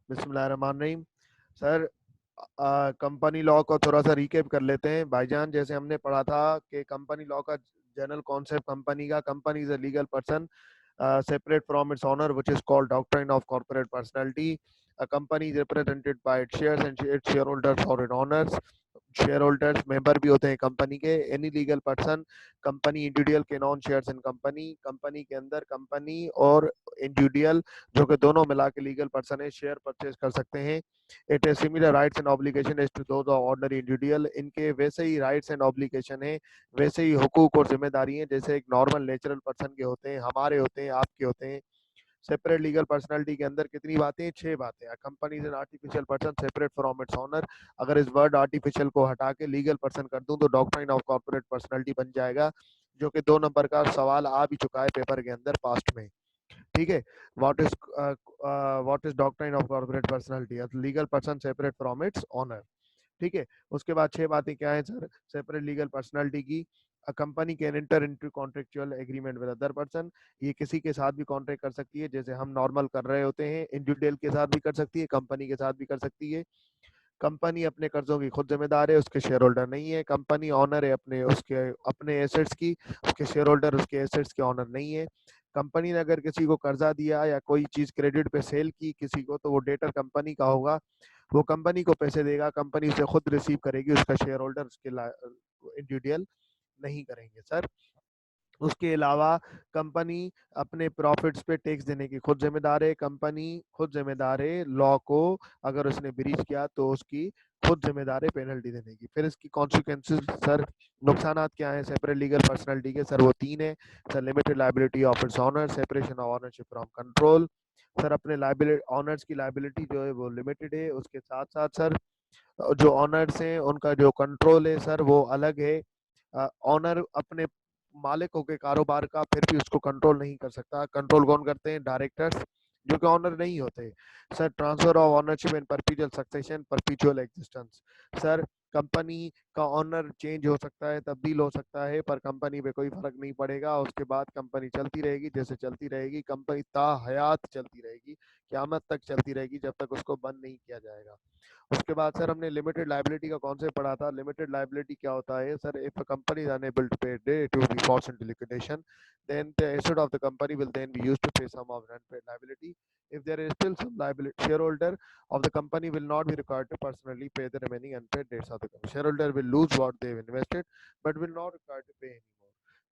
बिस्मिल्लाहिर्रहमानिर्रहीम। Sir, company law को थोड़ा सा रिकेप कर लेते हैं भाईजान। जैसे हमने पढ़ा था कि कंपनी लॉ का general concept company is a legal person separate from its owner, which is called doctrine of corporate personality. A company is represented by its shares and its shareholders or its owners. Shareholders member भी होते हैं company के। Any legal person, company individual के non shares in company, company के अंदर company और individual जो कि दोनों मिला के लीगल पर्सन है, शेयर परचेज कर सकते हैं। It is similar rights and obligation as to those of ordinary individual. इनके वैसे ही राइट्स एंड ऑब्लिगेशन है, वैसे ही हुकूक और जिम्मेदारी है जैसे एक नॉर्मल नेचुरल पर्सन के होते हैं, हमारे होते हैं, आपके होते हैं। सेपरेट लीगल पर्सनालिटी के अंदर कितनी बातें? 6 बातें। Company is an artificial person separate from its owner. अगर इस वर्ड आर्टिफिशियल को हटा के लीगल पर्सन कर दूं तो डॉक्ट्राइन ऑफ कॉर्पोरेट पर्सनालिटी बन जाएगा, जो कि 2 नंबर का सवाल आ भी चुका है पेपर के अंदर पास्ट में। ठीक है। What is doctrine of corporate personality? Legal person separate from its owner. ठीक है। उसके बाद 6 बातें क्या है सर सेपरेट लीगल पर्सनालिटी की? A company can enter into contractual agreement with other person. ये किसी के साथ भी कॉन्ट्रैक्ट कर सकती है, जैसे हम नॉर्मल कर रहे होते हैं। इंडिविजुअल के साथ भी कर सकती है, कंपनी के साथ भी कर सकती है। कंपनी अपने कर्जों की खुद जिम्मेदार है, उसके शेयर होल्डर नहीं है। कंपनी ऑनर है अपने एसेट्स की, उसके शेयर होल्डर उसके एसेट्स के ऑनर नहीं है। कंपनी ने अगर किसी को कर्जा दिया या कोई चीज क्रेडिट पे सेल की किसी को, तो वो डेटर कंपनी का होगा, वो कंपनी को पैसे देगा, कंपनी उसे खुद रिसीव करेगी, उसका शेयर होल्डर उसके इंडिविजुअल नहीं करेंगे सर। उसके अलावा कंपनी अपने प्रॉफिट्स पे टैक्स देने की खुद जिम्मेदार है। कंपनी खुद जिम्मेदार है लॉ को अगर उसने ब्रीच किया तो उसकी खुद जिम्मेदार है पेनल्टी देने की। फिर इसकी कॉन्सिक्वेंसेस सर, नुकसानात क्या है सेपरेट लीगल पर्सनालिटी के? सर वो 3 है sir. Limited liability of its owner, separation of ownership from control. Sir अपने लाइबिलिटी ऑनर्स की लाइबिलिटी जो है वो लिमिटेड है, उसके साथ साथ सर जो ऑनर्स हैं उनका जो कंट्रोल है सर वो अलग है। ऑनर अपने मालिक होके कारोबार का फिर भी उसको कंट्रोल नहीं कर सकता। कंट्रोल कौन करते हैं? डायरेक्टर्स, जो कि ऑनर नहीं होते। Sir transfer of ownership in परपीचुअल succession, परपीचुअल existence. Sir company का ऑनर चेंज हो सकता है, तब्दील हो सकता है, पर कंपनी पे कोई फर्क नहीं पड़ेगा। उसके बाद कंपनी चलती रहेगी जैसे चलती रहेगी। कंपनी ता हयात चलती रहेगी, क़यामत तक चलती रहेगी, जब तक उसको बंद नहीं किया जाएगा। उसके बाद सर हमने लिमिटेड लायबिलिटी का कॉन्सेप्ट पढ़ा था। लिमिटेड लायबिलिटी क्या होता है सर? If a company is unable to pay debt, it will be forced into liquidation, then the asset of the company will then be used to pay some of unpaid liability. If there is still some liability, shareholder of the company will not be required to personally pay the remaining unpaid debts of the company. Shareholder will lose what they have invested, but will not required to pay anymore.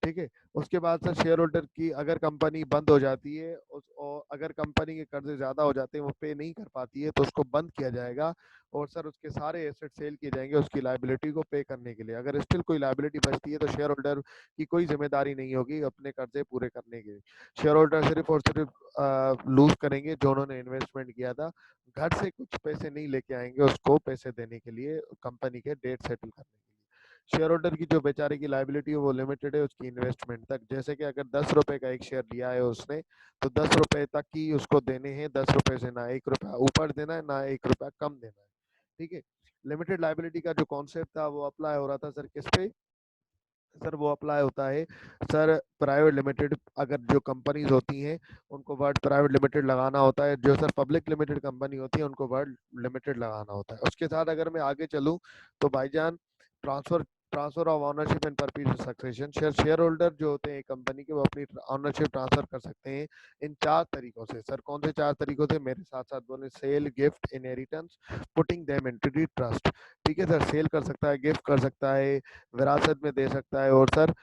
ठीक है। उसके बाद sir share holder की अगर company बंद हो जाती है और अगर कंपनी के कर्जे ज़्यादा हो जाते हैं, वो पे नहीं कर पाती है, तो उसको बंद किया जाएगा और सर उसके सारे एसेट सेल किए जाएंगे उसकी लायबिलिटी को पे करने के लिए। अगर स्टिल कोई लायबिलिटी बचती है तो शेयर होल्डर की कोई जिम्मेदारी नहीं होगी अपने कर्जे पूरे करने के। शेयर होल्डर सिर्फ और सिर्फ लूज करेंगे जो उन्होंने इन्वेस्टमेंट किया था। घर से कुछ पैसे नहीं लेके आएंगे उसको पैसे देने के लिए, कंपनी के डेट सेटल करने के लिए। शेयर होल्डर की जो बेचारे की लायबिलिटी है वो लिमिटेड है उसकी इन्वेस्टमेंट तक। जैसे कि अगर 10 रुपए का एक शेयर लिया है उसने, तो 10 रुपए तक ही उसको देने हैं। 10 रुपए से ना 1 रुपया ऊपर देना है, ना 1 रुपया कम देना है। ठीक है। लिमिटेड लायबिलिटी का जो कॉन्सेप्ट था वो अप्लाई हो रहा था सर किस पे? सर वो अप्लाई होता है सर प्राइवेट लिमिटेड। अगर जो कंपनीज होती हैं उनको वर्ड प्राइवेट लिमिटेड लगाना होता है। जो सर पब्लिक लिमिटेड कंपनी होती है उनको वर्ड लिमिटेड लगाना होता है। उसके साथ अगर मैं आगे चलूँ तो भाईजान transfer transfer of ownership and परपीचुअल succession. Share holder जो होते हैं कंपनी के, वो अपनी ऑनरशिप ट्रांसफर कर सकते हैं इन 4 तरीकों से। सर कौन से 4 तरीकों से? मेरे साथ साथ बोले। Sale, gift, inheritance, putting them into trust. ठीक है सर। सेल कर सकता है, गिफ्ट कर सकता है, विरासत में दे सकता है और सर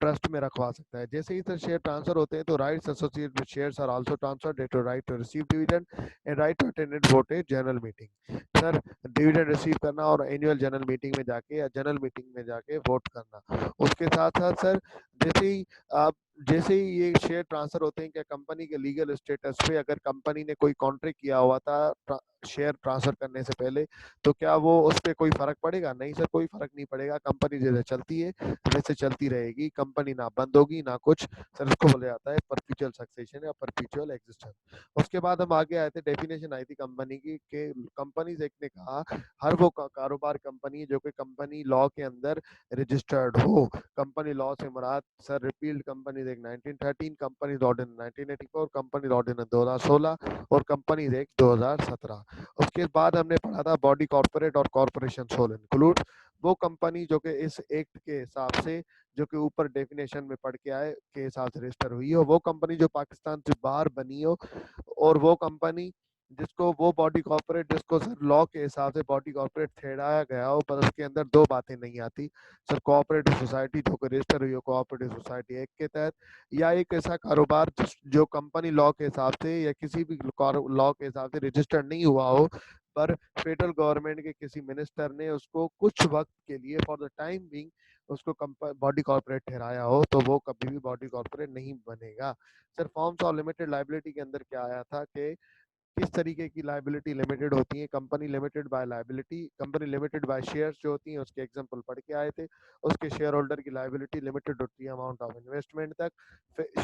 ट्रस्ट में रखवा सकता है। जैसे ही सर शेयर ट्रांसफर होते हैं तो rights associated with shares are also transferred, two right to receive dividend and right to attend vote a general meeting. Sir dividend receive करना और एनुअल जनरल मीटिंग में जाके या जनरल मीटिंग में जाके वोट करना। उसके साथ साथ सर जैसे ही आप जैसे ही ये शेयर ट्रांसफर होते हैं, क्या कंपनी के लीगल स्टेटस पे अगर कंपनी ने कोई कॉन्ट्रैक्ट किया हुआ था शेयर ट्रांसफर करने से पहले, तो क्या वो उस पर कोई फर्क पड़ेगा? नहीं सर, कोई फर्क नहीं पड़ेगा। कंपनी जैसे चलती है वैसे चलती रहेगी, कंपनी ना बंद होगी ना कुछ। सर इसको बोला जाता है परपीचुअल सक्सेशन या परपीचुअल एग्जिस्टेंस। उसके बाद हम आगे आए थे, डेफिनेशन आई थी कंपनी की कि कंपनीज एक्ट ने कहा हर वो कारोबार कंपनी जो कि कंपनी लॉ के अंदर रजिस्टर्ड हो। कंपनी लॉ से मुराद sir repealed companies act 1913, companies ordinance 1984, companies ordinance 2016 और कंपनीज एक्ट 2017। उसके बाद हमने पढ़ा था बॉडी कॉर्पोरेट और कॉर्पोरेशन सोल इंक्लूड। वो कंपनी जो कि इस एक्ट के हिसाब से, जो कि ऊपर डेफिनेशन में पढ़ के आए के हिसाब से रजिस्टर हुई हो, वो कंपनी जो पाकिस्तान से बाहर बनी हो, और वो कंपनी जिसको वो बॉडी कॉर्पोरेट जिसको सर लॉ के हिसाब से बॉडी कॉर्पोरेट ठहराया गया हो, पर उसके अंदर दो बातें नहीं आती सर। कोऑपरेटिव सोसाइटी जो कि रजिस्टर हुई हो कोऑपरेटिव सोसाइटी एक्ट के तहत, या एक ऐसा कारोबार जो कंपनी लॉ के हिसाब से या किसी भी लॉ के हिसाब से रजिस्टर्ड नहीं हुआ हो, पर फेडरल गवर्नमेंट के किसी मिनिस्टर ने उसको कुछ वक्त के लिए फॉर द टाइम बिंग उसको बॉडी कॉर्पोरेट ठहराया हो, तो वो कभी भी बॉडी कॉर्पोरेट नहीं बनेगा। Sir forms of limited liability के अंदर क्या आया था कि किस तरीके की लाइबिलिटी लिमिटेड होती है। Company limited bye liability, company limited by shares जो होती हैं उसके एग्जांपल पढ़ के आए थे। उसके शेयर होल्डर की लाइबिलिटी लिमिटेड होती है अमाउंट ऑफ इन्वेस्टमेंट तक,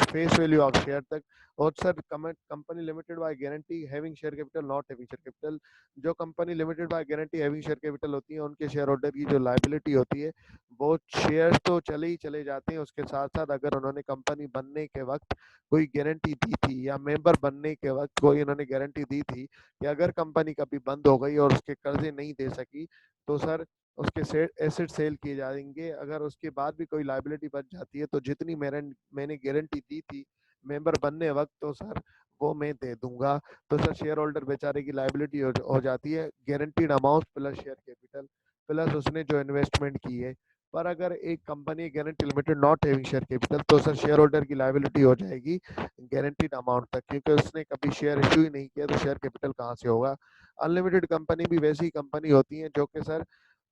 फेस वैल्यू ऑफ शेयर तक। और sir company limited by guarantee having share capital not having share capital, जो company limited by guarantee having share capital होती है उनके शेयर होल्डर की जो लाइबिलिटी होती है, वो शेयर तो चले ही चले जाते हैं, उसके साथ साथ अगर उन्होंने कंपनी बनने के वक्त कोई गारंटी दी थी या मेंबर बनने के वक्त कोई उन्होंने गारंटी दी थी कि अगर कंपनी कभी बंद हो गई और उसके कर्जे नहीं दे सकी, तो सर उसके एसेट सेल किए जाएंगे। अगर उसके बाद भी कोई लाइबिलिटी बच जाती है तो जितनी मैंने गारंटी दी थी मेंबर बनने वक्त, तो सर वो मैं दे दूंगा। तो सर शेयर होल्डर बेचारे की लाइबिलिटी हो जाती है guaranteed amount plus share capital plus उसने जो इन्वेस्टमेंट की है। पर अगर एक company guarantee limited not having share capital, तो सर शेयर होल्डर की लाइबिलिटी हो जाएगी गारंटीड अमाउंट तक, क्योंकि उसने कभी शेयर इश्यू ही नहीं किया, तो शेयर कैपिटल कहाँ से होगा। अनलिमिटेड कंपनी भी वैसी कंपनी होती है जो कि सर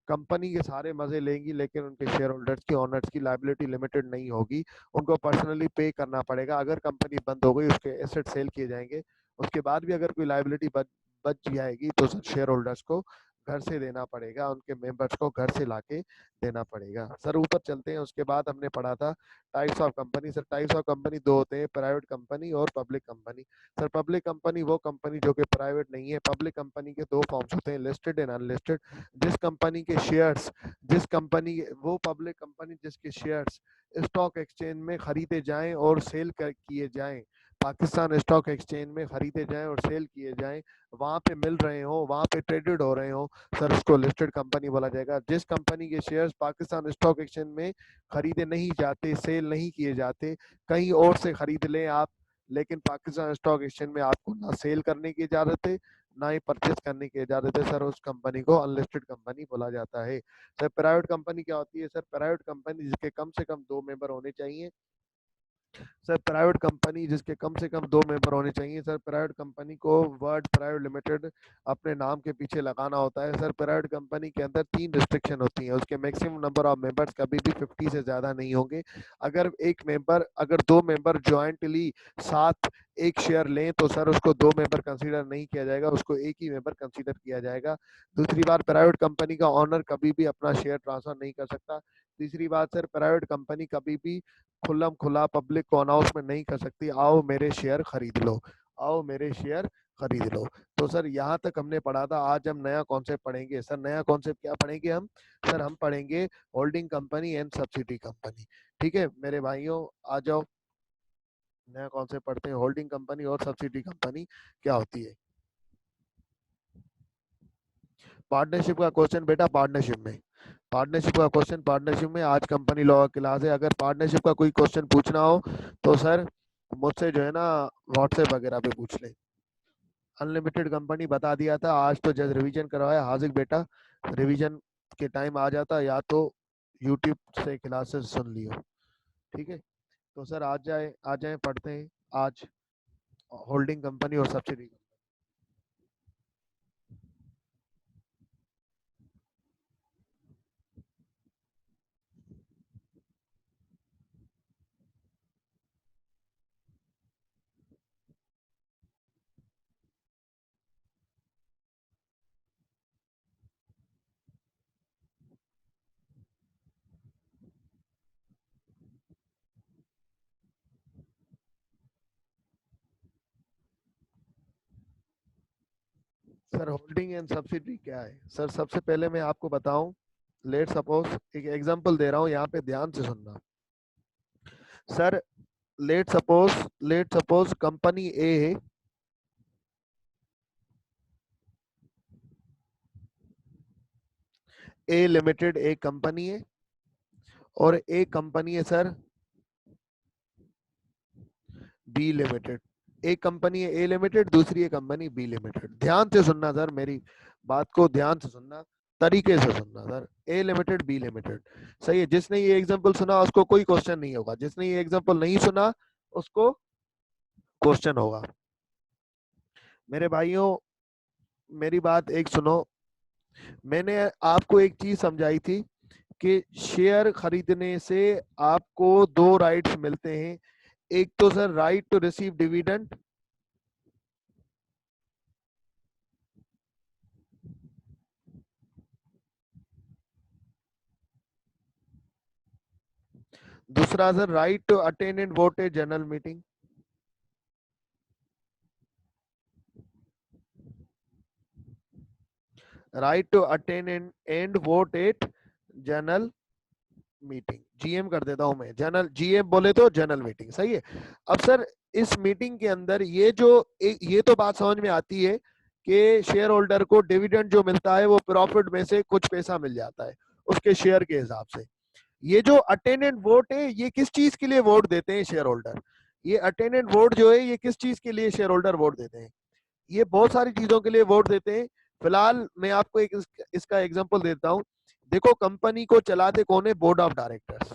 कंपनी के सारे मजे लेंगी, लेकिन उनके शेयर होल्डर्स की ओनर्स की लाइबिलिटी लिमिटेड नहीं होगी, उनको पर्सनली पे करना पड़ेगा। अगर कंपनी बंद हो गई उसके एसेट सेल किए जाएंगे, उसके बाद भी अगर कोई लाइबिलिटी बच जाएगी तो सर शेयर होल्डर्स को घर से देना पड़ेगा, उनके मेंबर्स को घर से लाके देना पड़ेगा। सर ऊपर चलते हैं, उसके बाद हमने पढ़ा था types of company. Sir types of company दो होते हैं, प्राइवेट कंपनी और public company. Sir public company वो कंपनी जो कि प्राइवेट नहीं है। पब्लिक कंपनी के दो फॉर्म्स होते हैं, लिस्टेड एंड अनलिस्टेड। जिस कंपनी के शेयर्स जिस कंपनी वो पब्लिक कंपनी जिसके शेयर्स स्टॉक एक्सचेंज में खरीदे जाएं और सेल किए जाएं, पाकिस्तान स्टॉक एक्सचेंज में खरीदे जाएं और सेल किए जाएं, वहां पे मिल रहे हो, वहां पे ट्रेडेड हो रहे हो, सर उसको लिस्टेड कंपनी बोला जाएगा। जिस कंपनी के शेयर्स पाकिस्तान स्टॉक एक्सचेंज में खरीदे नहीं जाते, सेल नहीं किए जाते, कहीं और से खरीद लें आप, लेकिन पाकिस्तान स्टॉक एक्सचेंज में आपको ना सेल करने की इजाजत है ना ही परचेज करने की इजाजत है, सर उस कंपनी को अनलिस्टेड कंपनी बोला जाता है। सर प्राइवेट कंपनी क्या होती है? सर प्राइवेट कंपनी जिसके कम से कम 2 मेंबर होने चाहिए। सर प्राइवेट कंपनी जिसके कम से कम 2 मेंबर होने चाहिए। सर प्राइवेट कंपनी को वर्ड प्राइवेट लिमिटेड अपने नाम के पीछे लगाना होता है। सर प्राइवेट कंपनी के अंदर 3 रिस्ट्रिक्शन होती हैं, उसके मैक्सिमम नंबर ऑफ मेंबर्स कभी भी 50 से ज़्यादा नहीं होंगे। अगर 2 मेंबर ज्वाइंटली साथ एक शेयर लें तो सर उसको 2 मेंबर कंसीडर नहीं किया जाएगा, उसको एक ही मेंबर कंसीडर किया जाएगा। दूसरी बात, प्राइवेट कंपनी का ऑनर कभी भी अपना शेयर ट्रांसफर नहीं कर सकता। तीसरी बात, सर प्राइवेट कंपनी कभी भी खुल्लम खुला पब्लिक को अनाउंसमेंट नहीं कर सकती, आओ मेरे शेयर खरीद लो, आओ मेरे शेयर खरीद लो। तो सर यहाँ तक हमने पढ़ा था। आज हम नया कॉन्सेप्ट पढ़ेंगे। सर नया कॉन्सेप्ट क्या पढ़ेंगे हम? सर हम पढ़ेंगे holding company and subsidy company. ठीक है मेरे भाइयों, आ जाओ नया कॉन्सेप्ट पढ़ते हैं, होल्डिंग कंपनी और सब्सिडी कंपनी क्या होती है। पार्टनरशिप का क्वेश्चन बेटा, पार्टनरशिप में आज कंपनी लॉ का क्लास है। अगर पार्टनरशिप का कोई क्वेश्चन पूछना हो तो सर मुझसे जो है ना व्हाट्सएप वगैरह पे पूछ ले। अनलिमिटेड कंपनी बता दिया था, आज तो जस्ट रिवीजन करवाया हाजिक बेटा, रिवीजन के टाइम आ जाता या तो यूट्यूब से क्लासेस सुन लियो। ठीक है तो सर आ जाए पढ़ते हैं आज होल्डिंग कंपनी और subsidy. Sir holding and subsidy क्या है? सर सबसे पहले मैं आपको बताऊं, लेट सपोज एक एग्जांपल दे रहा हूं, यहाँ पे ध्यान से सुनना। सर लेट सपोज कंपनी ए है, ए लिमिटेड एक कंपनी है, और एक कंपनी है सर बी लिमिटेड। एक कंपनी है ए लिमिटेड, दूसरी है कंपनी बी लिमिटेड। ध्यान से सुनना सर, मेरी बात को ध्यान से सुनना, तरीके से सुनना sir. A limited B limited, सही है। जिसने ये एग्जांपल सुना उसको कोई क्वेश्चन नहीं होगा, जिसने ये एग्जांपल नहीं सुना उसको क्वेश्चन होगा। मेरे भाइयों, मेरी बात एक सुनो। मैंने आपको एक चीज समझाई थी कि शेयर खरीदने से आपको दो राइट्स मिलते हैं। एक तो sir right to receive dividend, दूसरा sir right to attend and vote a general meeting. Right to attend and vote at general meeting, GM कर देता हूं मैं, जनरल जीएम बोले तो जनरल मीटिंग, सही है। अब सर इस मीटिंग के अंदर ये तो बात समझ में आती है कि शेयर होल्डर को डिविडेंड जो मिलता है वो प्रॉफिट में से कुछ पैसा मिल जाता है उसके शेयर के हिसाब से। ये जो अटेंडेंट वोट है, ये किस चीज के लिए वोट देते हैं शेयर होल्डर? ये अटेंडेंट वोट जो है ये किस चीज के लिए शेयर होल्डर वोट देते हैं? ये बहुत सारी चीजों के लिए वोट देते हैं। फिलहाल मैं आपको एक इसका एग्जांपल देता हूं। देखो, कंपनी को चलाते कौन है? Board of directors.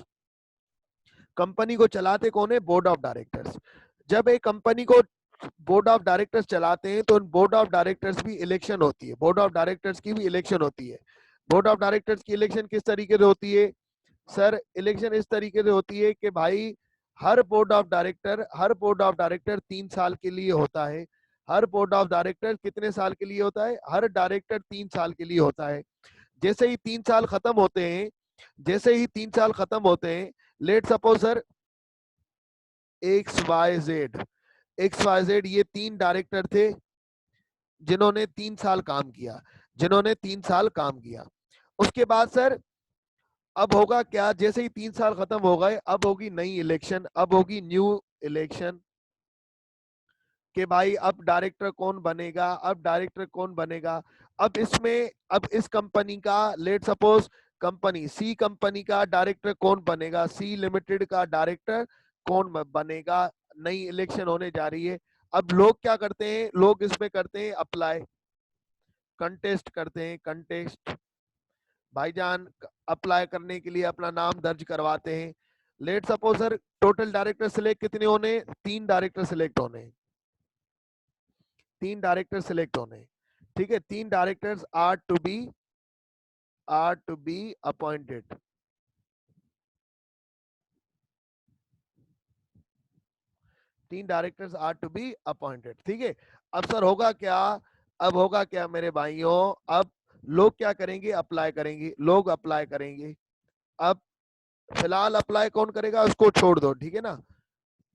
कंपनी को चलाते कौन है? Board of directors. जब एक कंपनी को बोर्ड ऑफ डायरेक्टर्स चलाते हैं तो बोर्ड ऑफ डायरेक्टर्स भी इलेक्शन होती है, बोर्ड ऑफ डायरेक्टर्स की भी इलेक्शन होती है। बोर्ड ऑफ डायरेक्टर्स की इलेक्शन किस तरीके से होती है सर? इलेक्शन इस तरीके से होती है कि भाई हर बोर्ड ऑफ डायरेक्टर 3 साल के लिए होता है। हर बोर्ड ऑफ डायरेक्टर कितने साल के लिए होता है? हर डायरेक्टर 3 साल के लिए होता है। जैसे ही 3 साल खत्म होते हैं, जैसे ही 3 साल खत्म होते हैं, let suppose sir X Y Z ये 3 डायरेक्टर थे जिन्होंने 3 साल काम किया, जिन्होंने 3 साल काम किया। उसके बाद सर अब होगा क्या? जैसे ही 3 साल खत्म हो गए, अब होगी नई इलेक्शन, अब होगी न्यू इलेक्शन कि भाई अब डायरेक्टर कौन बनेगा, अब डायरेक्टर कौन बनेगा। अब इसमें, अब इस कंपनी का लेट सपोज कंपनी सी, कंपनी का डायरेक्टर कौन बनेगा? सी लिमिटेड का डायरेक्टर कौन बनेगा? नई इलेक्शन होने जा रही है। अब लोग क्या करते हैं? लोग इसमें करते हैं अप्लाई, कंटेस्ट करते हैं, कंटेस्ट भाईजान। अप्लाई करने के लिए अपना नाम दर्ज करवाते हैं। Let suppose sir total director select कितने होने? 3 डायरेक्टर सिलेक्ट होने, 3 डायरेक्टर सिलेक्ट होने। ठीक है, 3 directors are to be appointed. 3 directors are to be appointed, ठीक है। अब सर होगा क्या? अब होगा क्या मेरे भाइयों? अब लोग क्या करेंगे? अप्लाई करेंगे, लोग अप्लाई करेंगे। अब फिलहाल अप्लाई कौन करेगा उसको छोड़ दो, ठीक है ना।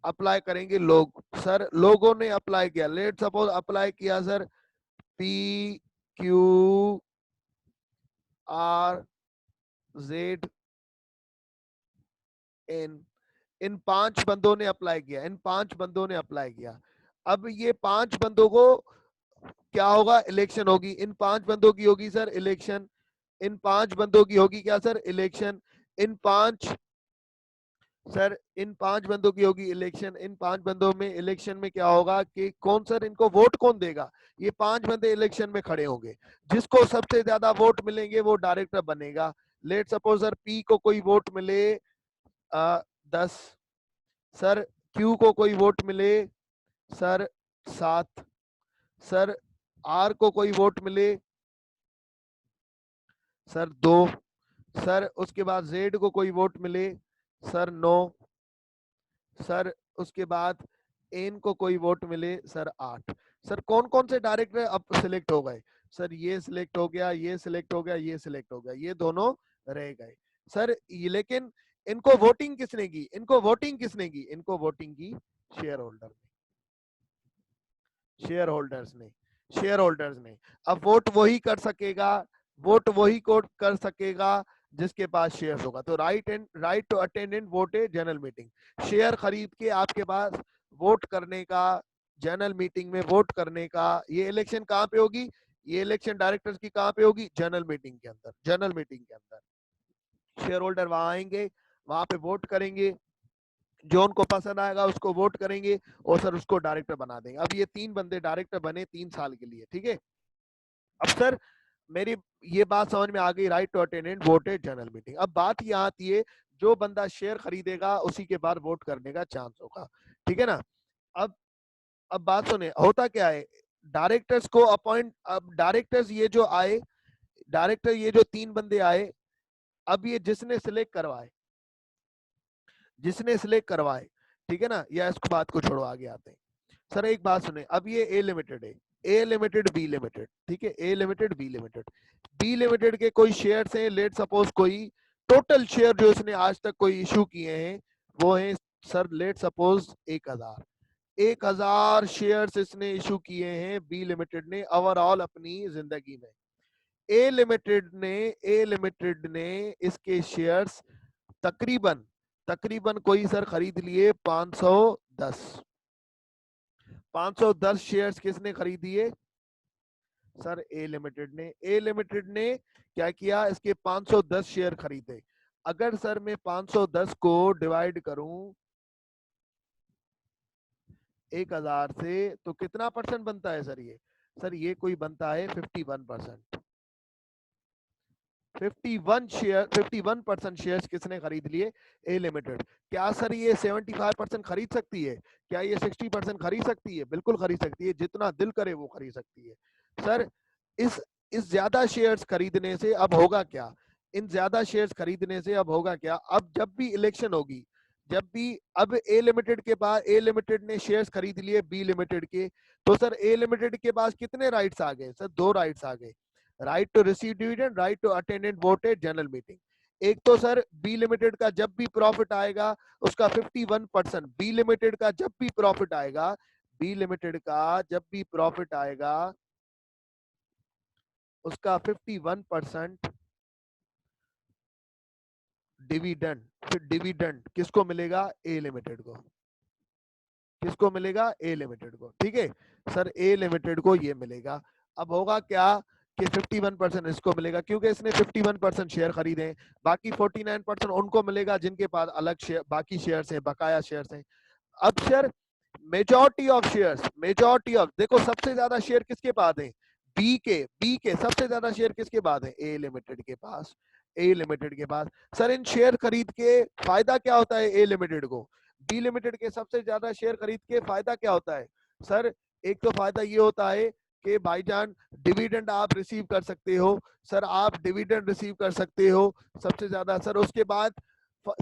अप्लाई करेंगे लोग। सर लोगों ने अप्लाई किया, लेट सपोज अप्लाई किया सर PQRZN, इन 5 बंदों ने अप्लाई किया, इन 5 बंदों ने अप्लाई किया। अब ये 5 बंदों को क्या होगा? इलेक्शन होगी। इन 5 बंदों की होगी सर इलेक्शन। इन 5 बंदों की होगी क्या सर? इलेक्शन। इन पांच सर इन 5 बंदों की होगी इलेक्शन। इन 5 बंदों में इलेक्शन में क्या होगा कि कौन सर इनको वोट कौन देगा? ये 5 बंदे इलेक्शन में खड़े होंगे। जिसको सबसे ज्यादा वोट मिलेंगे वो डायरेक्टर बनेगा। लेट सपोज सर पी को कोई वोट मिले 10, सर क्यू को कोई वोट मिले सर 7, सर आर को कोई वोट मिले सर 2, सर उसके बाद जेड को कोई वोट मिले सर 9, सर उसके बाद एन को कोई वोट मिले सर 8। सर कौन कौन से डायरेक्टर अब सिलेक्ट हो गए? सर ये सिलेक्ट हो गया, ये सिलेक्ट हो गया, ये सिलेक्ट हो गया, ये दोनों रह गए सर। ये लेकिन इनको वोटिंग किसने की? इनको वोटिंग किसने की? इनको वोटिंग की शेयर होल्डर ने, शेयर होल्डर्स ने, शेयर होल्डर्स ने। अब वोट वही कर सकेगा, वोट वही को कर सकेगा जिसके पास शेयर होगा। तो right to attend and vote a general meeting, share खरीद के आपके पास वोट करने का, जनरल मीटिंग में वोट करने का। ये इलेक्शन कहाँ पे होगी? ये इलेक्शन डायरेक्टर्स की कहाँ पे होगी? जनरल मीटिंग के अंदर। जनरल मीटिंग के अंदर शेयर होल्डर वहां आएंगे, वहां पे वोट करेंगे, जो उनको पसंद आएगा उसको वोट करेंगे और सर उसको डायरेक्टर बना देंगे। अब ये 3 बंदे डायरेक्टर बने 3 साल के लिए, ठीक है। अब सर मेरी ये बात समझ में आ गई, right to attend and vote at general meeting. अब बात यहाँ आती है, जो बंदा शेयर खरीदेगा उसी के बाद वोट करने का चांस होगा, ठीक है ना। अब अब बात सुने, होता क्या है, डायरेक्टर्स को अपॉइंट, अब डायरेक्टर्स ये जो आए, डायरेक्टर ये जो 3 बंदे आए, अब ये जिसने सिलेक्ट करवाए, जिसने सिलेक्ट करवाए, ठीक है ना, या इसको बात को छोड़ो, आगे आते हैं। सर एक बात सुने, अब ये ए लिमिटेड है, ए लिमिटेड बी लिमिटेड, ठीक है, A limited B limited, B limited के कोई शेयर्स हैं, लेट सपोज कोई टोटल शेयर जो इसने आज तक कोई इशू किए हैं वो है सर, लेट सपोज 1000 शेयर्स इसने इशू किए हैं बी लिमिटेड ने ओवरऑल अपनी जिंदगी में। ए लिमिटेड ने इसके शेयर्स तकरीबन तकरीबन कोई सर खरीद लिए 510 शेयर्स किसने खरीदिए? सर ए लिमिटेड ने। ए लिमिटेड ने क्या किया, इसके 510 शेयर खरीदे। अगर सर मैं 510 को डिवाइड करूं 1000 से तो कितना परसेंट बनता है सर ये? सर ये कोई बनता है 51%। 51% शेयर्स किसने खरीद लिए? ए लिमिटेड। क्या सर ये 75% खरीद सकती है? क्या ये 60% खरीद सकती है? बिल्कुल खरीद सकती है, जितना दिल करे वो खरीद सकती है। सर इस ज्यादा शेयर्स खरीदने से अब होगा क्या? इन ज्यादा शेयर्स खरीदने से अब होगा क्या? अब जब भी इलेक्शन होगी, जब भी, अब ए लिमिटेड के पास, ए लिमिटेड ने शेयर्स खरीद लिए बी लिमिटेड के, तो सर ए लिमिटेड के पास कितने राइट्स आ गए? सर 2 राइट्स आ गए, right to receive dividend, right to attend and vote at general meeting. एक तो सर बी लिमिटेड का जब भी प्रॉफिट आएगा उसका 51%, बी लिमिटेड का जब भी प्रॉफिट आएगा, बी लिमिटेड का जब भी प्रॉफिट आएगा उसका 51% डिविडेंड। फिर डिविडेंड किसको मिलेगा? ए लिमिटेड को। किसको मिलेगा? ए लिमिटेड को, ठीक है सर, ए लिमिटेड को ये मिलेगा। अब होगा क्या कि 51% इसको मिलेगा क्योंकि इसने 51% शेयर खरीदे हैं, बाकी 49% उनको मिलेगा जिनके पास अलग शेयर, बाकी शेयर्स हैं, बकाया शेयर्स हैं। अब sir majority of shares, majority of, देखो सबसे ज्यादा शेयर किसके पास है? बी के सबसे ज्यादा शेयर किसके पास है? ए लिमिटेड के पास। ए लिमिटेड के पास। सर इन शेयर खरीद के फायदा क्या होता है ए लिमिटेड को? बी लिमिटेड के सबसे ज्यादा शेयर खरीद के फायदा क्या होता है? सर एक तो फायदा ये होता है कि भाईजान डिविडेंड आप रिसीव कर सकते हो, सर आप डिविडेंड रिसीव कर सकते हो सबसे ज्यादा। सर उसके बाद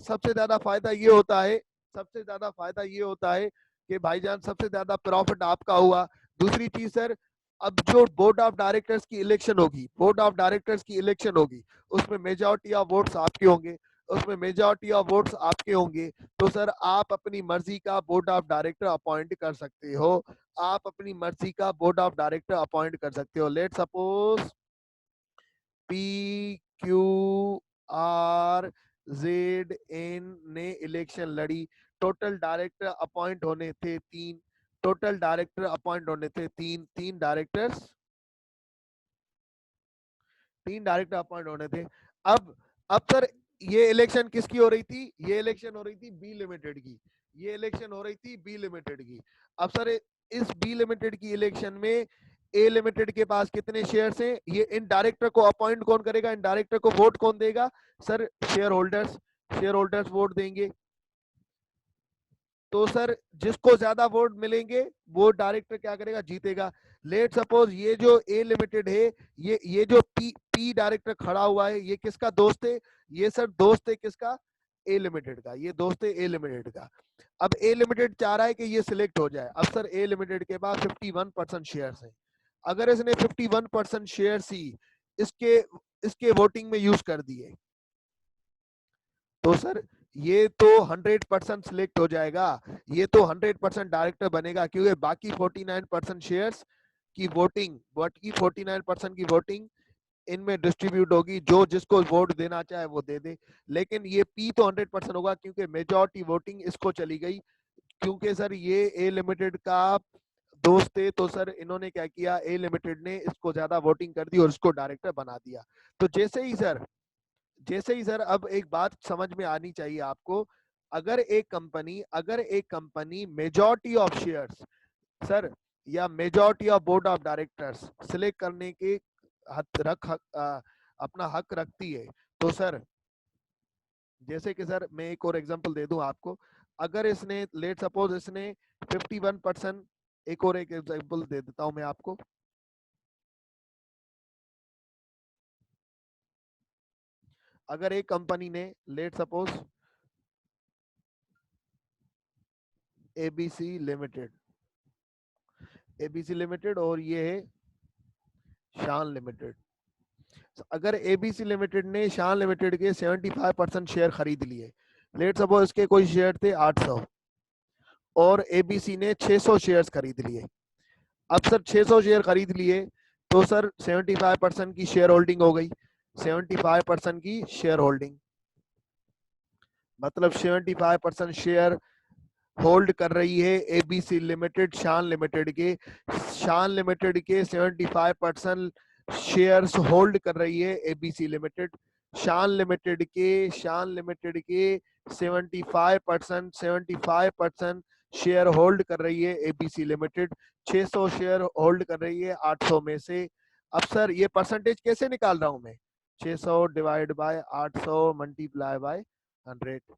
सबसे ज्यादा फायदा ये होता है, सबसे ज्यादा फायदा ये होता है कि भाईजान सबसे ज्यादा प्रॉफिट आपका हुआ। दूसरी चीज सर, अब जो बोर्ड ऑफ डायरेक्टर्स की इलेक्शन होगी, बोर्ड ऑफ डायरेक्टर्स की इलेक्शन होगी, उसमें मेजॉरिटी ऑफ वोट्स आपके होंगे, उसमें मेजॉरिटी ऑफ वोट्स आपके होंगे, तो सर आप अपनी मर्जी का बोर्ड ऑफ डायरेक्टर अपॉइंट कर सकते हो। आप अपनी मर्जी का बोर्ड ऑफ डायरेक्टर अपॉइंट कर सकते हो। लेट सपोज PQRZN ने इलेक्शन लड़ी, टोटल डायरेक्टर अपॉइंट होने थे 3, टोटल डायरेक्टर अपॉइंट होने थे 3 डायरेक्टर्स, 3 डायरेक्टर अपॉइंट होने थे। अब सर ये इलेक्शन किसकी हो रही थी? ये इलेक्शन हो रही थी बी लिमिटेड की, ये इलेक्शन हो रही थी बी लिमिटेड की। अब सर इस बी लिमिटेड की इलेक्शन में ए लिमिटेड के पास कितने शेयर्स हैं? ये इन डायरेक्टर को अपॉइंट कौन करेगा? इन डायरेक्टर को वोट कौन देगा? Sir share holders, share holders vote देंगे। तो सर जिसको ज्यादा वोट मिलेंगे वो डायरेक्टर क्या करेगा? जीतेगा। लेट सपोज ये जो ए लिमिटेड है, ये जो पी डायरेक्टर खड़ा हुआ है, ये किसका दोस्त है? ये सर दोस्त है किसका? ए लिमिटेड का, ये दोस्त है ए लिमिटेड का। अब ए लिमिटेड चाह रहा है कि ये सिलेक्ट हो जाए। अब सर ए लिमिटेड के पास 51% शेयर्स हैं। अगर इसने 51% शेयर्स ही इसके इसके वोटिंग में यूज कर दिए तो सर ये तो 100% सिलेक्ट हो जाएगा, ये तो 100% डायरेक्टर बनेगा, क्योंकि बाकी 49% शेयर्स की वोटिंग, बाकी 49% की वोटिंग इनमें डिस्ट्रीब्यूट होगी, जो जिसको वोट देना चाहे वो दे दे। लेकिन ये पी तो 100% होगा क्योंकि मेजॉरिटी वोटिंग इसको चली गई, क्योंकि सर ये ए लिमिटेड का दोस्त थे, तो सर इन्होंने क्या किया, ए लिमिटेड ने इसको ज्यादा वोटिंग कर दी और इसको डायरेक्टर बना दिया। तो जैसे ही सर अब एक बात समझ में आनी चाहिए आपको, अगर एक company majority of shares sir या majority of board of directors select करने के अपना हक रखती है, तो सर जैसे कि सर मैं एक और एग्जांपल दे दूं आपको, अगर इसने लेट सपोज इसने 51%, एक और एक एग्जांपल दे देता हूं मैं आपको, अगर एक कंपनी ने लेट सपोज एबीसी लिमिटेड, और ये है शान लिमिटेड, अगर एबीसी लिमिटेड ने शान लिमिटेड के 75% शेयर खरीद लिए, लेट सपोज इसके कोई शेयर थे 800 और एबीसी ने 600 शेयर्स खरीद लिए। अब सर 600 शेयर खरीद लिए तो सर 75% की शेयर होल्डिंग हो गई, 75% की शेयर होल्डिंग मतलब 75% शेयर होल्ड कर रही है एबीसी लिमिटेड शान लिमिटेड के 75% शेयर्स होल्ड कर रही है एबीसी लिमिटेड, शान लिमिटेड के 75% शेयर होल्ड कर रही है एबीसी लिमिटेड, 600 शेयर होल्ड कर रही है 800 में से। अब सर ये परसेंटेज कैसे निकाल रहा हूं मैं, 600 डिवाइड बाय 800 मल्टीप्लाई बाय 100,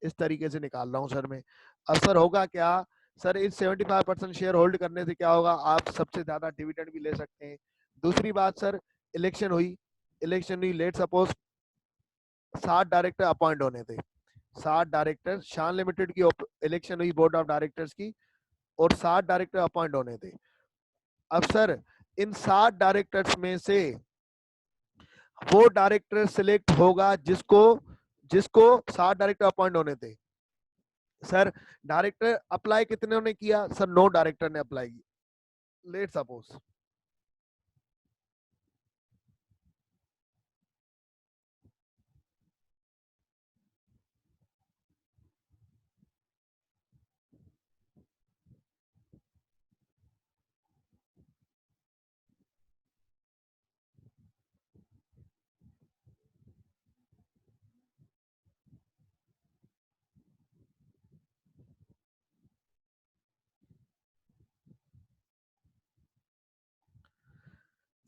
इस तरीके से निकाल रहा हूँ सर मैं। अब सर होगा क्या, सर इस 75% शेयर होल्ड करने से क्या होगा, आप सबसे ज्यादा डिविडेंड भी ले सकते हैं। दूसरी बात सर, इलेक्शन हुई लेट सपोज 60 डायरेक्टर अपॉइंट होने थे, 60 डायरेक्टर शान लिमिटेड की इलेक्शन हुई बोर्ड ऑफ डायरेक्टर्स की और 60 डायरेक्टर अपॉइंट होने थे। अब सर इन 60 डायरेक्टर्स में से वो डायरेक्टर सिलेक्ट होगा जिसको जिसको 60 डायरेक्टर अपॉइंट होने थे। सर डायरेक्टर अप्लाई कितने ने किया, सर 9 डायरेक्टर ने अप्लाई किया लेट सपोज।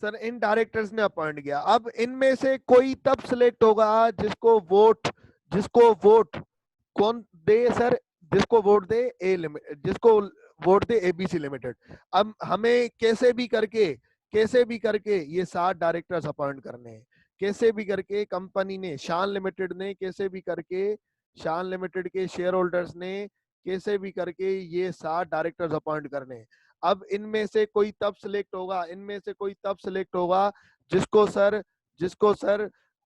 सर इन डायरेक्टर्स ने अपॉइंट किया, अब इनमें से कोई तब सिलेक्ट होगा जिसको वोट कौन दे सर, जिसको वोट दे एबीसी लिमिटेड। अब हमें कैसे भी करके ये 60 डायरेक्टर्स अपॉइंट करने हैं, कैसे भी करके कंपनी ने शान लिमिटेड ने कैसे भी करके शान लिमिटेड के शेयर होल्डर्स ने कैसे भी करके ये 60 डायरेक्टर्स अपॉइंट करने हैं। अब इनमें से कोई तब सिलेक्ट होगा जिसको सर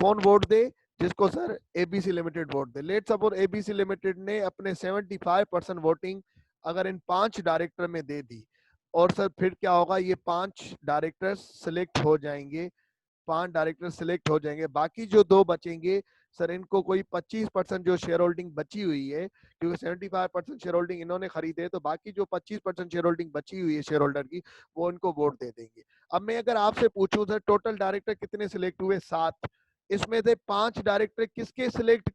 कौन वोट दे, जिसको सर एबीसी लिमिटेड वोट दे। लेट सपोज एबीसी लिमिटेड ने अपने 75% वोटिंग अगर इन 5 डायरेक्टर में दे दी, और सर फिर क्या होगा, ये 5 डायरेक्टर सिलेक्ट हो जाएंगे, 5 डायरेक्टर सिलेक्ट हो जाएंगे, बाकी जो 2 बचेंगे सर इनको कोई 25% जो शेयर होल्डिंग बची हुई है, क्योंकि 75% शेयर होल्डिंग इन्होंने खरीदे, तो बाकी जो 25% शेयर होल्डिंग बची हुई है शेयर होल्डर की, वो इनको वोट दे देंगे। अब मैं अगर आपसे पूछूं सर टोटल डायरेक्टर कितने सिलेक्ट हुए, 7, इसमें से 5 डायरेक्टर किसके सिलेक्ट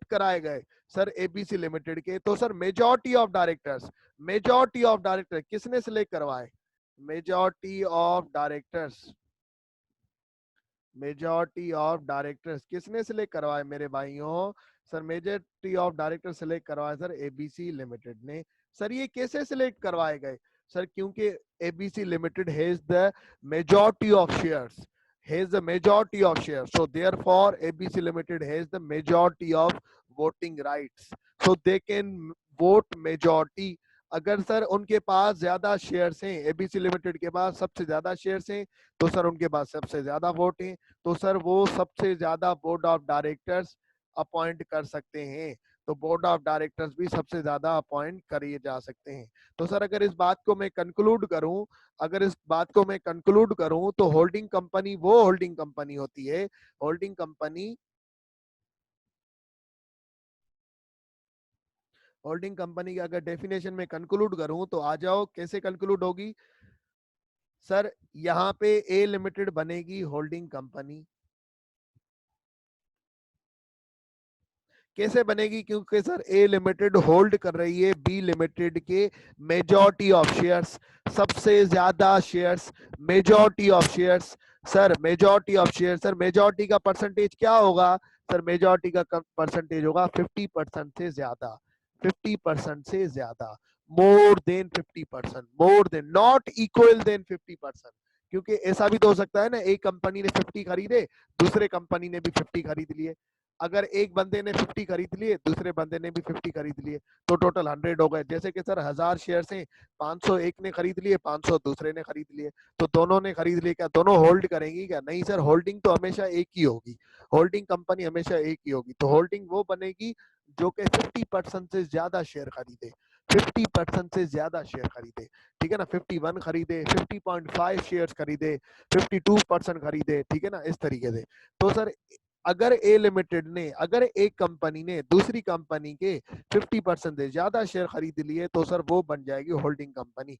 कराए गए, सर एबीसी लिमिटेड के। तो सर मेजॉरिटी ऑफ डायरेक्टर किसने सिलेक्ट करवाए, majority of directors majority of directors किसने सिलेक्ट करवाए मेरे भाइयों, sir majority of director select करवाए सर एबीसी लिमिटेड ने। सर ये कैसे सिलेक्ट करवाए गए, सर क्योंकि ABC limited has the majority of shares, so therefore ABC Limited has the majority of voting rights, so they can vote majority। अगर sir उनके पास ज्यादा शेयर्स हैं, एबीसी लिमिटेड के पास सबसे ज्यादा शेयर्स हैं, तो सर उनके पास सबसे ज्यादा वोट हैं, तो सर वो सबसे ज्यादा बोर्ड ऑफ डायरेक्टर्स अपॉइंट कर सकते हैं। तो बोर्ड ऑफ डायरेक्टर्स भी सबसे ज्यादा अपॉइंट करे जा सकते हैं। तो सर अगर इस बात को मैं कंक्लूड करूं, तो होल्डिंग कंपनी वो होल्डिंग कंपनी होती है, होल्डिंग कंपनी की अगर डेफिनेशन में कंक्लूड करूं तो आ जाओ, कैसे कंक्लूड होगी सर? यहाँ पे ए लिमिटेड बनेगी होल्डिंग कंपनी। कैसे बनेगी? क्योंकि सर ए लिमिटेड होल्ड कर रही है बी लिमिटेड के मेजॉरिटी ऑफ शेयर्स, सबसे ज्यादा shares, majority of shares. Sir majority of share, sir majority का परसेंटेज क्या होगा? सर मेजॉरिटी का परसेंटेज होगा 50% से ज्यादा, 50% से ज्यादा, more than 50%, more than, not equal than 50%। क्योंकि ऐसा भी तो हो सकता है ना, एक कंपनी ने 50 खरीदे, दूसरे कंपनी ने भी 50 खरीद लिए। अगर एक बंदे ने 50 खरीद लिए, दूसरे बंदे ने भी 50 खरीद लिए, तो टोटल 100 हो गए। जैसे कि सर 1000 शेयर हैं, 500 एक ने खरीद लिए, 500 दूसरे ने खरीद लिए, तो दोनों ने खरीद लिए, क्या दोनों होल्ड करेंगी क्या? नहीं सर, होल्डिंग तो हमेशा एक ही होगी, होल्डिंग कंपनी हमेशा एक ही होगी। तो होल्डिंग वो बनेगी जो कि 50% से ज्यादा शेयर खरीदे, 50% से ज्यादा शेयर खरीदे, ठीक है ना, 51 खरीदे, 50.5 शेयर खरीदे, 52% खरीदे, ठीक है ना, इस तरीके से। तो सर अगर ए लिमिटेड ने, अगर एक कंपनी ने दूसरी कंपनी के 50% से ज्यादा शेयर खरीद लिए, तो सर वो बन जाएगी holding company.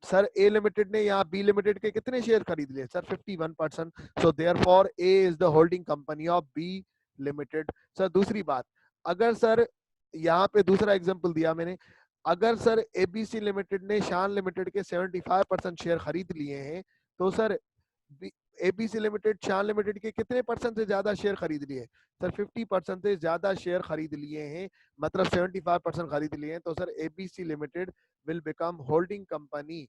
Sir A limited ने यहाँ बी लिमिटेड के कितने शेयर खरीद लिए? Sir 51%। So therefore A is the holding company of B limited. Sir दूसरी बात, अगर सर यहाँ पे दूसरा एग्जांपल दिया मैंने, अगर सर एबीसी लिमिटेड ने शान लिमिटेड के 75% शेयर खरीद लिए हैं, तो सर एबीसी लिमिटेड शान लिमिटेड के कितने परसेंट से ज्यादा शेयर खरीद लिए? सर 50% से ज्यादा शेयर खरीद लिए हैं, मतलब 75% खरीद लिए हैं। तो sir ABC limited will become holding company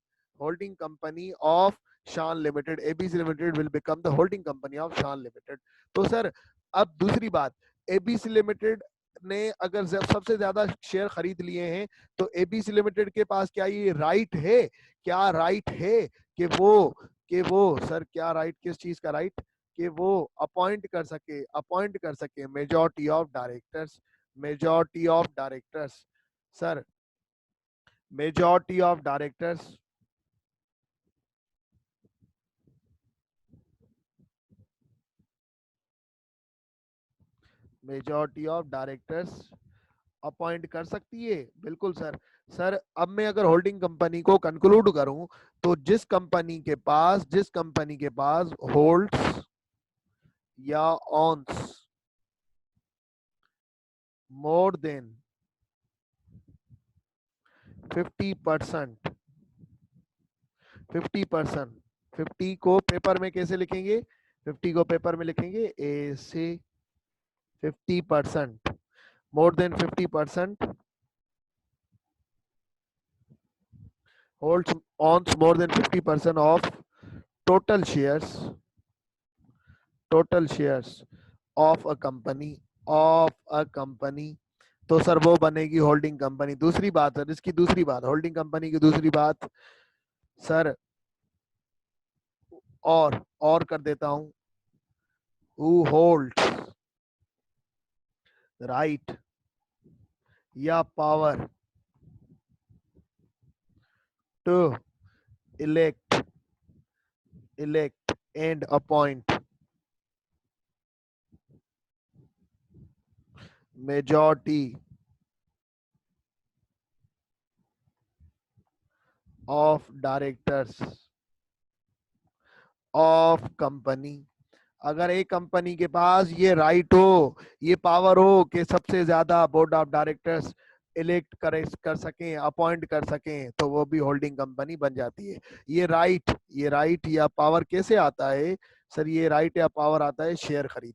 of Shan Limited, ABC Limited will become the holding company of Shan Limited। तो सर अब दूसरी बात, ABC Limited ने अगर सबसे ज्यादा शेयर खरीद लिए हैं, तो ABC Limited के पास क्या ये राइट है, क्या राइट है कि वो सर क्या राइट, किस चीज का राइट? कि वो अपॉइंट कर सके majority of directors, majority of directors. Sir majority of directors, majority of directors appoint कर सकती है, बिल्कुल सर। सर अब मैं अगर होल्डिंग कंपनी को कंक्लूड करूं, तो जिस कंपनी के पास होल्ड्स या ऑन्स मोर देन 50%, 50%, 50 को पेपर में कैसे लिखेंगे? 50 को पेपर में लिखेंगे ए से 50%, more than 50% holds owns more than 50% of total shares, total shares of a company, तो सर वो बनेगी होल्डिंग कंपनी। दूसरी बात है इसकी, दूसरी बात होल्डिंग कंपनी की दूसरी बात सर, और कर देता हूं, who holds right या power to elect and appoint majority of directors of company। अगर एक कंपनी के पास ये राइट हो, ये पावर हो कि सबसे ज्यादा बोर्ड ऑफ डायरेक्टर्स इलेक्ट कर सकें, अपॉइंट कर सकें, तो वो भी होल्डिंग कंपनी बन जाती है। ये राइट या पावर कैसे आता है? सर ये राइट या पावर आता है शेयर खरीद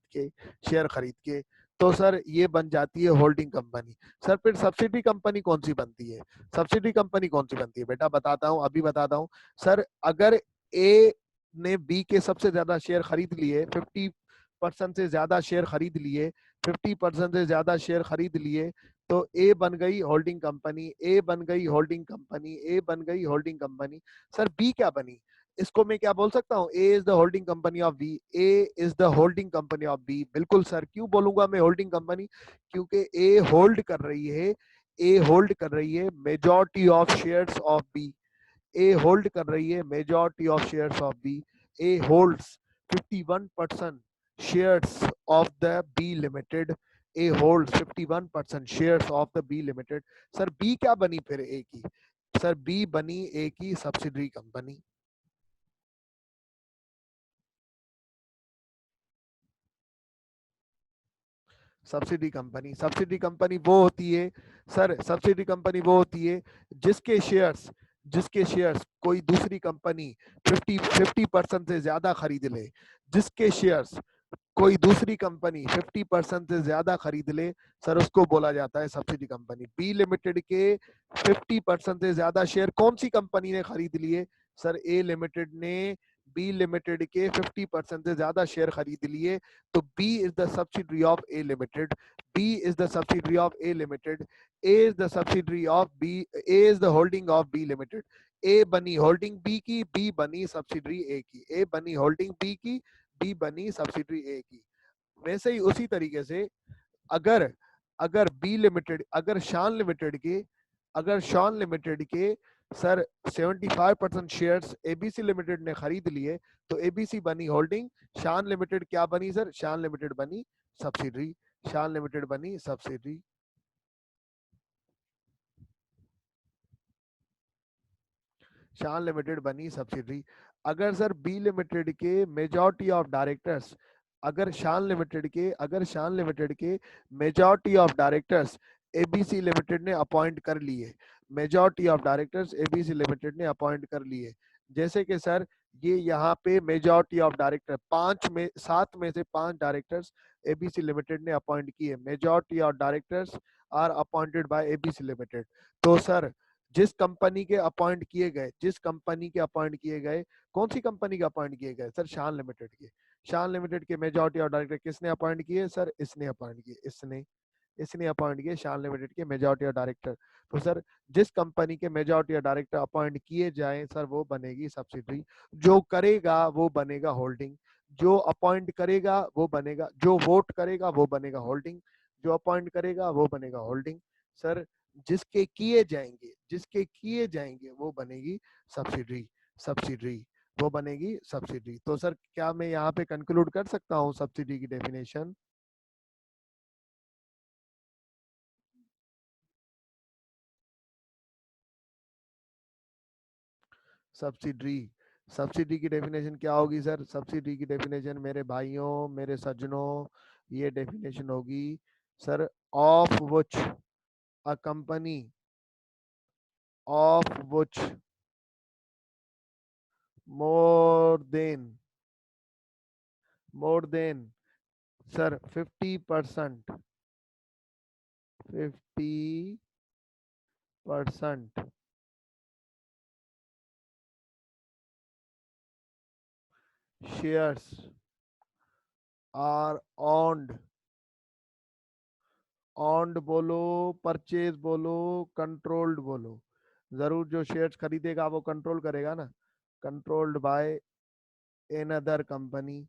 के। तो सर ये बन जाती है होल्डिंग कंपनी। सर फिर सब्सिडी कंपनी कौन सी बनती है? सब्सिडी कंपनी कौन सी बनती है बेटा, बताता हूँ, अभी बताता हूँ। सर अगर ए ने बी के सबसे ज्यादा शेयर खरीद लिए, 50% से ज्यादा शेयर खरीद लिए, 50% से ज्यादा शेयर खरीद लिए, तो ए बन गई होल्डिंग कंपनी, ए बन गई होल्डिंग कंपनी, ए बन गई होल्डिंग कंपनी। सर बी क्या बनी? इसको मैं क्या बोल सकता हूँ, A is the holding company of B, A is the holding company of B. बिल्कुल सर, क्यों बोलूंगा मैं होल्डिंग कंपनी, क्योंकि ए होल्ड कर रही है, ए होल्ड कर रही है majority of shares of B, A hold कर रही है majority of shares of B, A holds 51% shares of the B limited, A holds 51% shares of the B limited. Sir B क्या बनी फिर ए की, सर बी बनी ए की subsidiary company. Subsidy company, subsidy company वो होती है सर, सब्सिडी कंपनी वो होती है जिसके शेयर्स, जिसके शेयर्स कोई दूसरी कंपनी 50% से ज्यादा खरीद ले, जिसके शेयर्स कोई दूसरी कंपनी 50% से ज्यादा खरीद ले, सर उसको बोला जाता है सब्सिडी कंपनी। बी लिमिटेड के 50% से ज्यादा शेयर कौन सी कंपनी ने खरीद लिए, सर ए लिमिटेड ने बी लिमिटेड के 50% से ज्यादा शेयर खरीद लिए, तो B is the subsidiary of A limited, B is the subsidiary of A limited, A is the subsidiary of B, A is the holding of B limited. A बनी holding B की, B बनी subsidiary A की, A बनी holding B की, B बनी subsidiary A की। वैसे ही उसी तरीके से अगर अगर बी लिमिटेड, अगर शान लिमिटेड के, अगर शान लिमिटेड के सर 75% शेयर्स एबीसी लिमिटेड ने खरीद लिए, तो एबीसी बनी होल्डिंग, शान लिमिटेड क्या बनी सर, शान लिमिटेड बनी सब्सिडरी, शान लिमिटेड बनी सब्सिडरी। शान लिमिटेड बनी सब्सिडरी। अगर सर बी लिमिटेड के मेजॉरिटी ऑफ डायरेक्टर्स, अगर शान लिमिटेड के, अगर शान लिमिटेड के majority of directors ABC limited ने अपॉइंट कर लिए, majority of directors ABC limited ने अपॉइंट कर लिए, जैसे कि सर ये यहाँ पे मेजॉरिटी ऑफ डायरेक्टर, 7 में से 5 डायरेक्टर्स एबीसी लिमिटेड ने अपॉइंट किए, majority of directors are appointed by ABC limited. तो सर जिस कंपनी के अपॉइंट किए गए, जिस कंपनी के अपॉइंट किए गए, कौन सी कंपनी के अपॉइंट किए गए सर, शान लिमिटेड के। शान लिमिटेड के मेजॉरिटी ऑफ डायरेक्टर किसने अपॉइंट किए सर, इसने अपॉइंट किए, इसने, इसने अपॉइंट किए शान लिमिटेड के मेजॉरिटी ऑफ डायरेक्टर। तो सर जिस कंपनी के मेजॉरिटी ऑफ डायरेक्टर अपॉइंट किए जाएं सर, वो बनेगी सब्सिडरी, जो करेगा वो बनेगा होल्डिंग, जो अपॉइंट करेगा वो बनेगा, जो वोट करेगा वो बनेगा होल्डिंग, जो अपॉइंट करेगा वो बनेगा होल्डिंग। सर जिसके किए जाएंगे, जिसके किए जाएंगे वो बनेगी सब्सिडरी, सब्सिडरी, वो बनेगी सब्सिडरी। तो सर क्या मैं यहाँ पे कंक्लूड कर सकता हूँ सब्सिडी की डेफिनेशन। सब्सिडरी, सब्सिडी की डेफिनेशन क्या होगी सर, सब्सिडी की डेफिनेशन मेरे भाइयों, मेरे सज्जनों, ये डेफिनेशन होगी sir, of which a company, of which more than, more than sir 50%, 50% shares are owned, owned बोलो, परचेज बोलो, कंट्रोल्ड बोलो, जरूर जो शेयर्स खरीदेगा वो कंट्रोल करेगा ना, controlled by another company.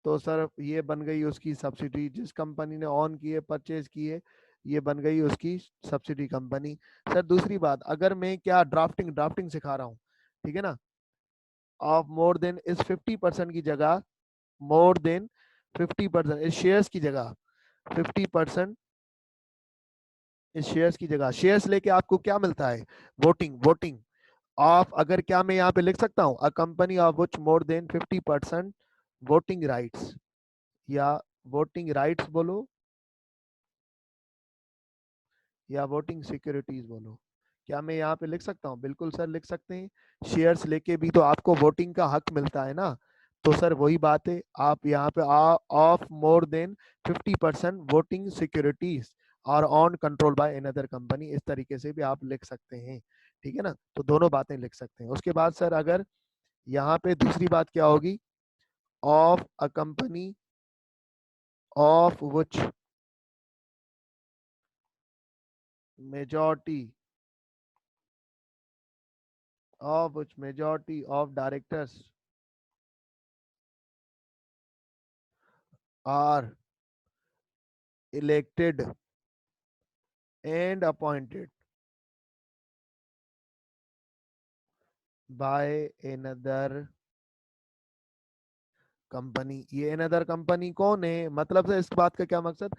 तो सर ये बन गई उसकी सब्सिडी, जिस कंपनी ने ऑन किए, परचेज किए, ये बन गई उसकी सब्सिडी कंपनी। सर दूसरी बात, अगर मैं क्या ड्राफ्टिंग, ड्राफ्टिंग सिखा रहा हूँ, ठीक है ना, ऑफ मोर देन इस 50% की जगह, मोर देन 50% इस शेयर्स की जगह, 50% इस शेयर्स की जगह, शेयर्स लेके आपको क्या मिलता है, वोटिंग, वोटिंग ऑफ, अगर क्या मैं यहाँ पे लिख सकता हूँ, अ company of which more than 50% voting rights, या वोटिंग राइट्स बोलो, या वोटिंग सिक्योरिटीज बोलो, क्या मैं यहाँ पे लिख सकता हूँ, बिल्कुल सर लिख सकते हैं, शेयर्स लेके भी तो आपको वोटिंग का हक मिलता है ना। तो सर वही बात है, आप यहाँ पे of more than 50% voting securities और on control by another company, इस तरीके से भी आप लिख सकते हैं, ठीक है ना, तो दोनों बातें लिख सकते हैं। उसके बाद सर अगर यहाँ पे दूसरी बात क्या होगी, of a company of which majority of which majority of directors are elected and appointed by another company. ये अनदर कंपनी कौन है, मतलब से इस बात का क्या मकसद,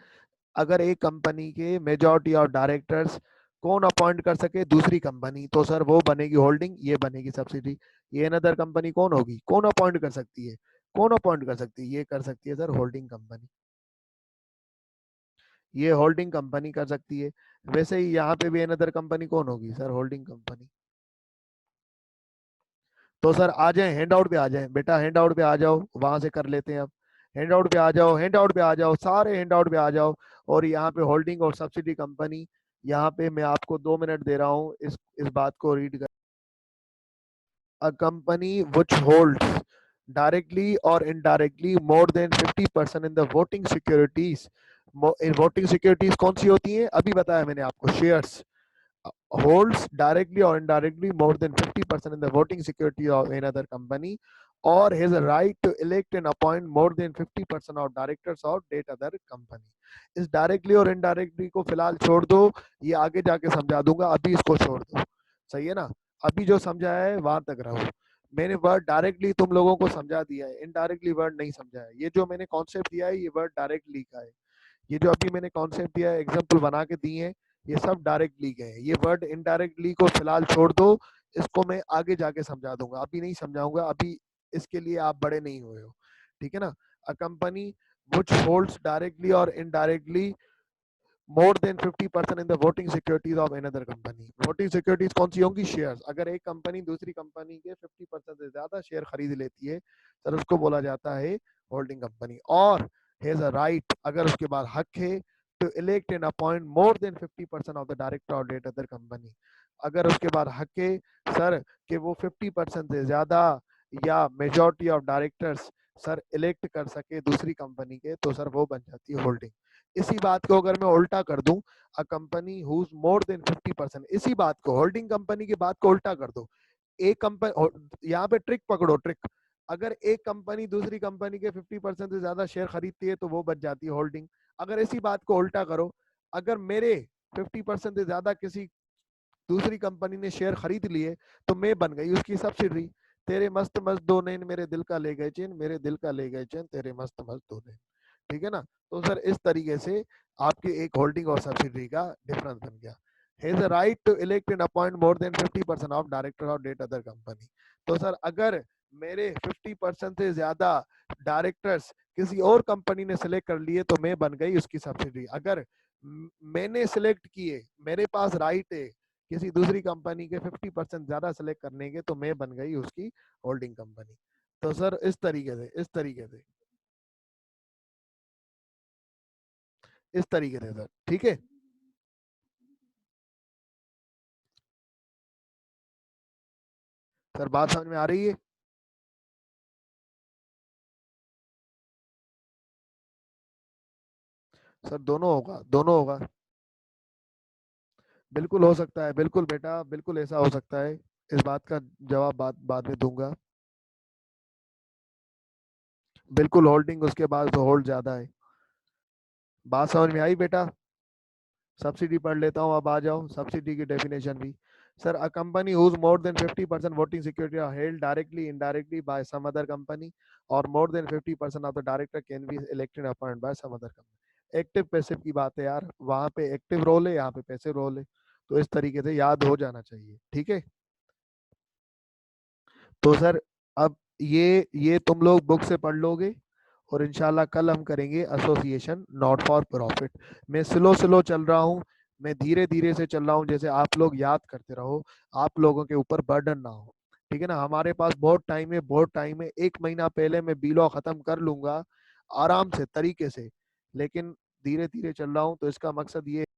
अगर एक कंपनी के मेजॉरिटी ऑफ डायरेक्टर्स कौन अपॉइंट कर सके, दूसरी कंपनी, तो सर वो बनेगी होल्डिंग, ये बनेगी सब्सिडी। ये अनदर कंपनी कौन होगी, कौन अपॉइंट कर सकती है, कौन अपॉइंट कर सकती है, ये कर सकती है सर होल्डिंग कंपनी, ये होल्डिंग कंपनी कर सकती है। वैसे ही यहाँ पे भी अनदर कंपनी कौन होगी सर, होल्डिंग कंपनी। तो सर आ जाए हैंड आउट पे, आ जाए बेटा, हैंड आउट पे आ जाओ, वहां से कर लेते हैं अब। हैंड आउट पे आ जाओ, हैंड आउट पे आ जाओ, सारे हैंड आउट पे आ जाओ। और यहाँ पे होल्डिंग और सब्सिडी कंपनी, यहाँ पे मैं आपको 2 मिनट दे रहा हूँ इस बात को रीड कर। A company which holds directly or indirectly more than 50% in the voting securities। Voting securities कौन सी होती है, अभी बताया मैंने आपको, shares. Holds directly or indirectly more than 50% in the voting security of another company, or has a right to elect and appoint more than 50% of directors of that other company। इस directly और indirectly को फिलहाल छोड़ दो, ये आगे जाके समझा दूंगा, अभी इसको छोड़ दो, सही है ना। अभी जो समझाया है वहां तक रहो। मैंने वर्ड डायरेक्टली तुम लोगों को समझा दिया है, इनडायरेक्टली वर्ड नहीं समझाया। ये जो मैंने कॉन्सेप्ट दिया है ये वर्ड डायरेक्टली का है। ये जो अभी मैंने कॉन्सेप्ट दिया है, एग्जाम्पल बना के दिए हैं, ये सब डायरेक्टली गए हैं। ये वर्ड इनडायरेक्टली को फिलहाल छोड़ दो, इसको मैं आगे जाके समझा दूंगा, अभी नहीं समझाऊंगा, अभी इसके लिए आप बड़े नहीं हुए हो, ठीक है ना। A company which holds directly or indirectly more than 50% in the voting securities of another company। voting securities कौन सी होंगी, शेयर्स। अगर एक कंपनी दूसरी कंपनी के 50% से ज्यादा शेयर खरीद लेती है, सर उसको बोला जाता है होल्डिंग कंपनी। और हैज अ राइट, अगर उसके बाद हक है, to elect and appoint more than 50% of the director of that other company. अगर उसके बाद हक है सर कि वो 50% से ज्यादा या majority of directors sir elect कर सके दूसरी कंपनी के, तो सर वो बन जाती है होल्डिंग। इसी बात को अगर मैं उल्टा कर दूं, अ कंपनी हुज मोर देन 50%, इसी बात को, होल्डिंग कंपनी की बात को उल्टा कर दो। एक कंपनी, यहाँ पे ट्रिक पकड़ो, ट्रिक। अगर एक कंपनी दूसरी कंपनी के 50% से ज्यादा शेयर खरीदती है तो वो बच जाती है होल्डिंग। अगर इसी बात को उल्टा करो, अगर मेरे 50% से ज्यादा किसी दूसरी कंपनी ने शेयर खरीद लिए तो मैं बन गई उसकी सब्सिडरी। तेरे मस्त मस्त दो नैन मेरे दिल का ले गए चैन, मेरे दिल का ले गए चैन तेरे मस्त मस्त दो नैन, ठीक है ना। तो सर इस तरीके से आपके एक होल्डिंग और सब्सिडरी का डिफरेंस बन गया। Has a right to elect and appoint more than 50% of director of that other company. तो सर अगर मेरे 50% से ज्यादा डायरेक्टर्स किसी और कंपनी ने सिलेक्ट कर लिए तो मैं बन गई उसकी सब्सिडरी। अगर मैंने सिलेक्ट किए, मेरे पास राइट है किसी दूसरी कंपनी के 50% ज्यादा सिलेक्ट करने के, तो मैं बन गई उसकी होल्डिंग कंपनी। तो सर इस तरीके से, इस तरीके से, इस तरीके से सर, ठीक है। सर बात समझ में आ रही है। सर दोनों होगा, दोनों होगा, बिल्कुल हो सकता है, बिल्कुल बेटा, बिल्कुल ऐसा हो सकता है। इस बात का जवाब बाद बाद में दूंगा। बिल्कुल होल्डिंग उसके बाद तो होल्ड ज्यादा है। बात समझ में आई बेटा। सब्सिडी पढ़ लेता हूँ, अब आ जाओ सब्सिडी की डेफिनेशन भी। Sir a company whose more than 50% voting security are held directly indirectly by some other company, और more than 50% of the director can be elected appointed by some other company. Active passive की बात है यार, वहां पे active role है, यहाँ पे पैसिव रोल है। तो इस तरीके से याद हो जाना चाहिए, ठीक है। तो सर अब ये तुम लोग बुक से पढ़ लोगे, और इंशाल्लाह कल हम करेंगे एसोसिएशन नॉट फॉर प्रॉफिट। मैं स्लो स्लो चल रहा हूँ, मैं धीरे धीरे से चल रहा हूँ, जैसे आप लोग याद करते रहो, आप लोगों के ऊपर बर्डन ना हो, ठीक है ना। हमारे पास बहुत टाइम है, बहुत टाइम है, 1 महीना पहले मैं बीलॉ खत्म कर लूंगा आराम से तरीके से, लेकिन धीरे धीरे चल रहा हूँ। तो इसका मकसद ये